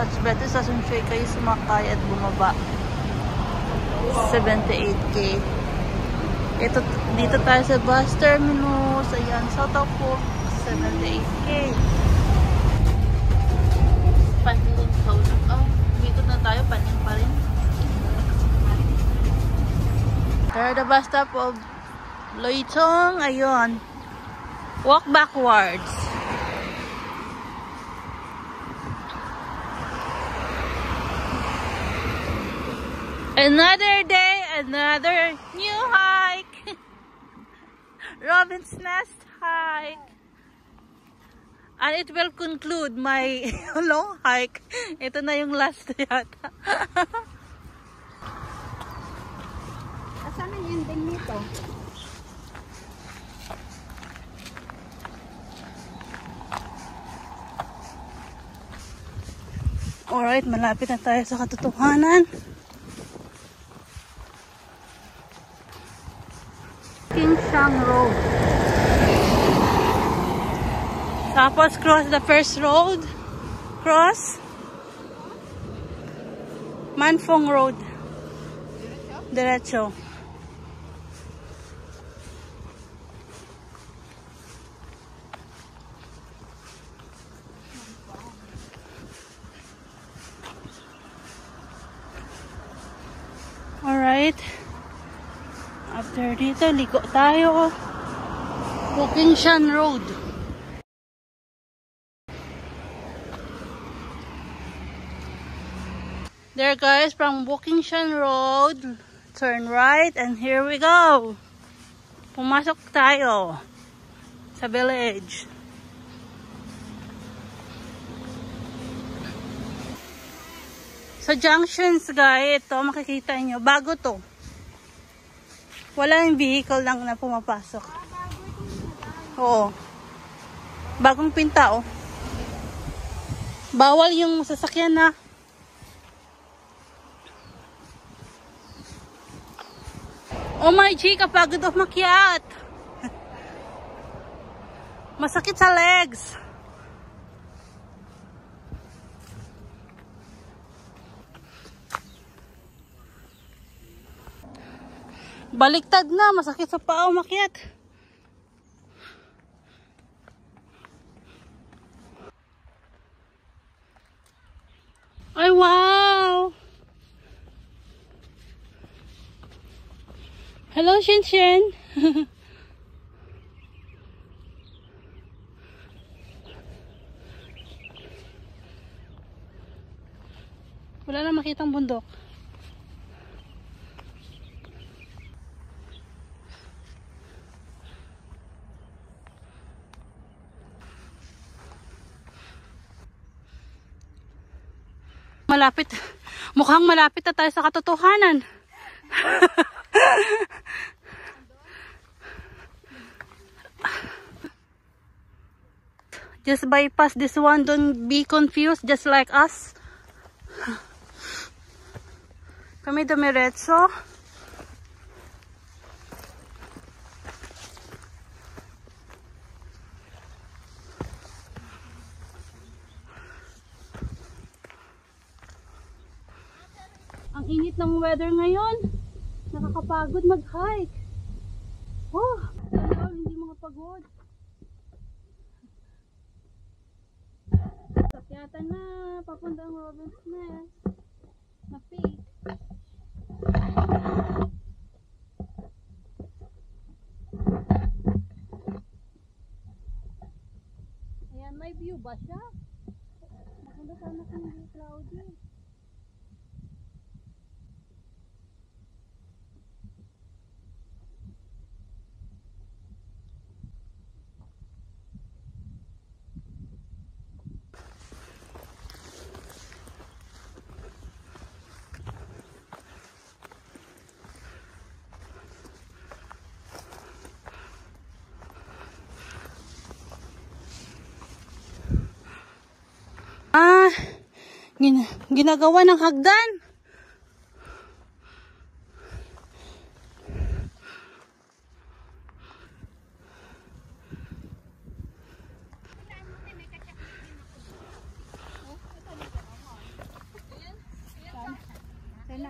Mas better sa Sunshui kayo sumakay at bumaba. 78K. Ito, dito tayo sa bus terminus. Ayan, South Fork, 78K. Panin Kaunang. Oh, dito na tayo. Panin pa rin. There the bus stop of Loitong. Ayun. Walk backwards. Another day, another new hike. Robin's Nest hike. And it will conclude my long hike. Ito na yung last yata. Asan ang ending nito? Alright, malapit na tayo sa katotohanan. Kingshan Road. Tapos cross the first road. Cross Manfong Road. Diretso. Alright. After dito, liko tayo. Kingshan Road. There guys, from Kingshan Road, turn right and here we go. Pumasok tayo sa village. Sa junctions guys, ito makikita nyo, bago to. Walang vehicle lang na pumapasok. Oo. Bagong pinta oh. Bawal yung sasakyan na. Oh my G, kapagod of makiat. Masakit sa legs. Baliktad na, masakit sa paa umakyat. Ay wow! Hello, Shinshin. Wala na makitang bundok. Malapit. Mukhang malapit na tayo sa katotohanan. Just bypass this one. Don't be confused just like us. Kami dumiretso. Ang init ng weather ngayon. Nakakapagod mag-hike. Oh, hindi makapagod. Sakyatan na, papunta ang Robin's Nest. Na peak. Ayan, may view ba siya? Maganda sana kung hindi cloudy. Ginagawa ng hagdan.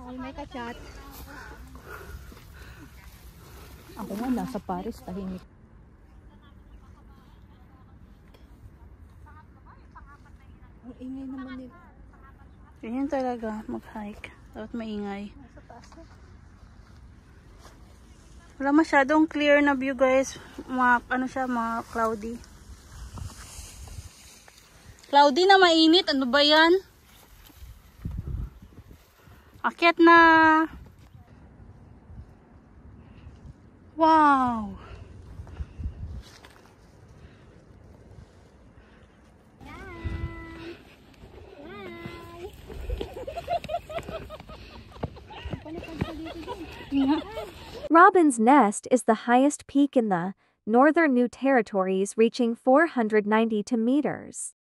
Ay, may kachat. Ako nga nasa Paris, tahimik. Ang ingay naman nila. Ganyan talaga mag-hike. Dapat maingay. Wala masyadong clear na view guys. Ano siya, mga cloudy. Cloudy na mainit. Ano ba yan? Akyat na. Wow. Robin's Nest is the highest peak in the Northern New Territories, reaching 492 meters.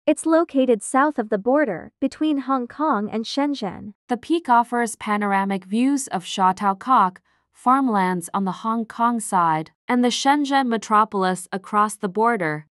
It's located south of the border between Hong Kong and Shenzhen. The peak offers panoramic views of Sha Tao Kok, farmlands on the Hong Kong side, and the Shenzhen metropolis across the border.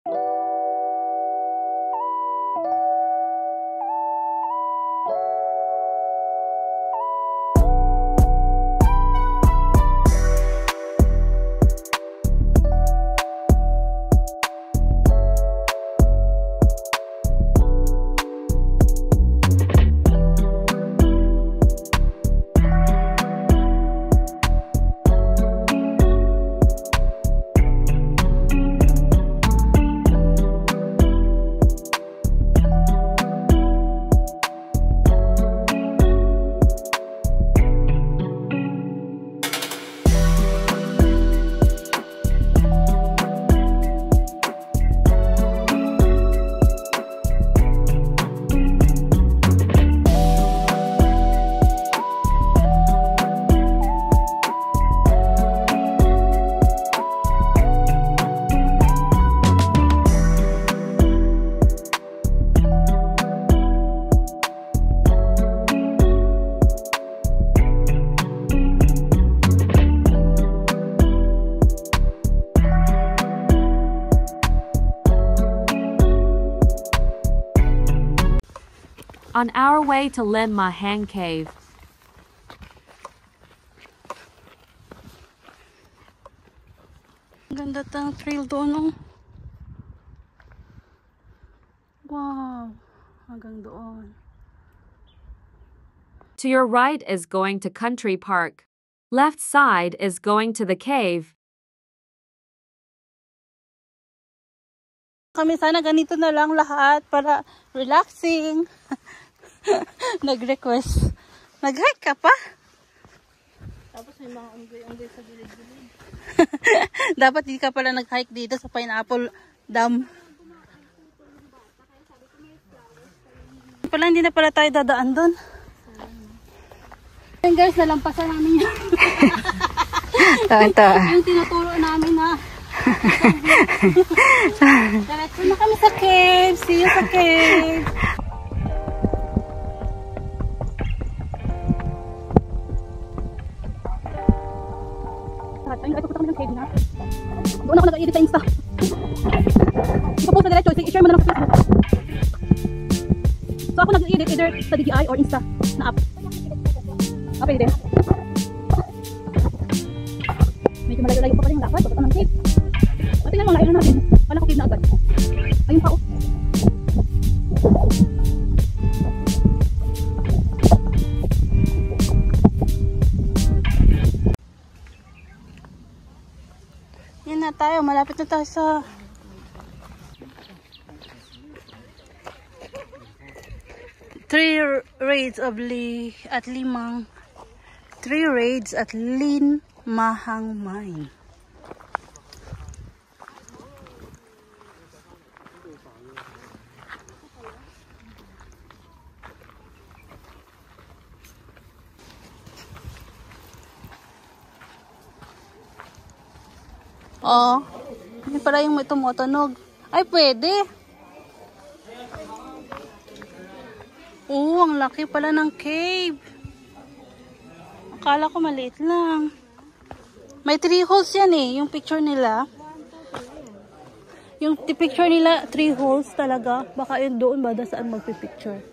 On our way to Lim Ma Hang Cave. Ganda ng trail doon, oh. Wow. Hanggang doon. To your right is going to Country Park. Left side is going to the cave. Kami sana ganito na lang lahat para relaxing. Nag-request. Nag-hike ka pa? Tapos may mga unggoy-unggoy sa gilid-gilid. Dapat di ka pala nag-hike dito sa Pineapple Dam. Pala hindi na pala tayo dadaan doon. Ayun guys, nalampasan namin yan. Ito. Yung tinuturo namin na. Diretso na kami sa cave. See you sa cave. Ay, pupunta kami ng cave na. Doon ako nag-edit sa Insta. Ipopost na diretso. I-share mo na lang sa Facebook. So ako nag-edit either sa DJI or Insta na app. Ah, pwede din. Medyo malayo-layo pa pala yung lakad. Pagkata ng cave. At tingnan mo, layo na natin. Wala ko cave na agad. Ayun pa, oh. Yan na tayo. Malapit na tayo sa... Three raids at Lin Mahang Mine. Oh, hindi pala yung may tumutunog. Ay, pwede. Oo, ang laki pala ng cave. Akala ko maliit lang. May 3 holes yan eh, yung picture nila. Yung picture nila, 3 holes talaga. Baka yun doon ba, saan magpipicture.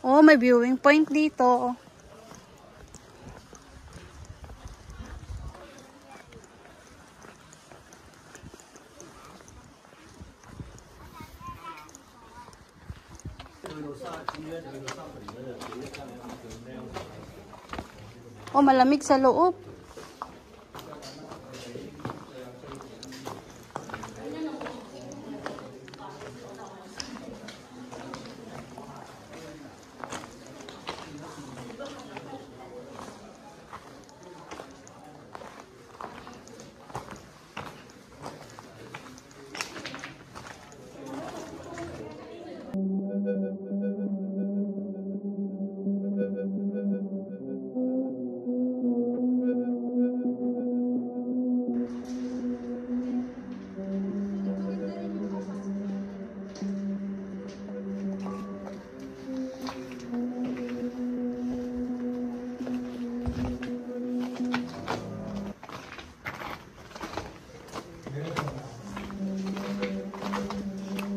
Oh, may viewing point dito. Oh, malamig sa loob.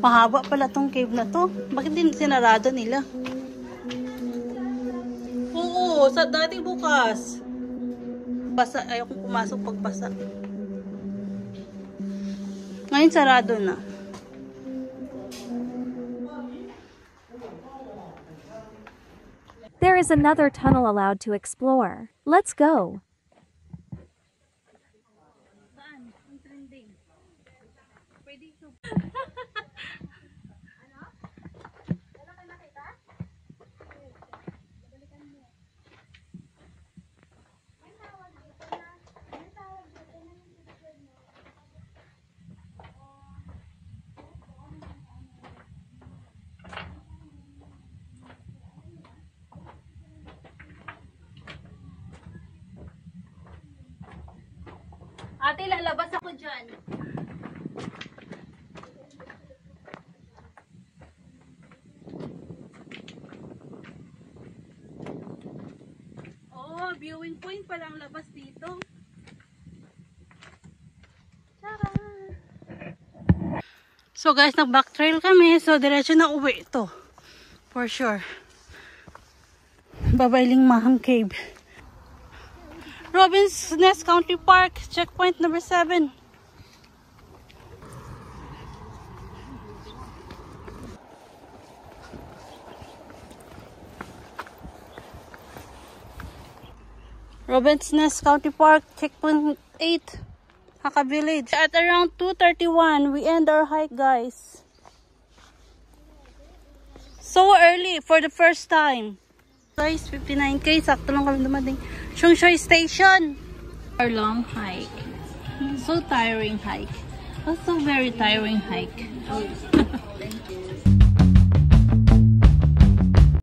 Mahaba pala tong cave na to. Bakit din sinarado nila? Oo, sa dati bukas. Basa, ayokong pumasok pag basa. Ngayon sarado na. There is another tunnel allowed to explore. Let's go. Saan? Ang trending. Pwede ito. Ate, lalabas ako dyan. Oh, viewing point palang labas dito. Tara! So guys, nag-back trail kami. So, diretso na uwi ito. For sure. Babayling Maham Cave. Robins Nest Country Park, checkpoint number 7. Robins Nest Country Park, checkpoint 8, Haka Village. At around 2:31, we end our hike, guys. So early for the first time. Guys, 59k, sakto lang kami dumating. Shungshui Station. Our long hike. So tiring hike. Also very tiring hike.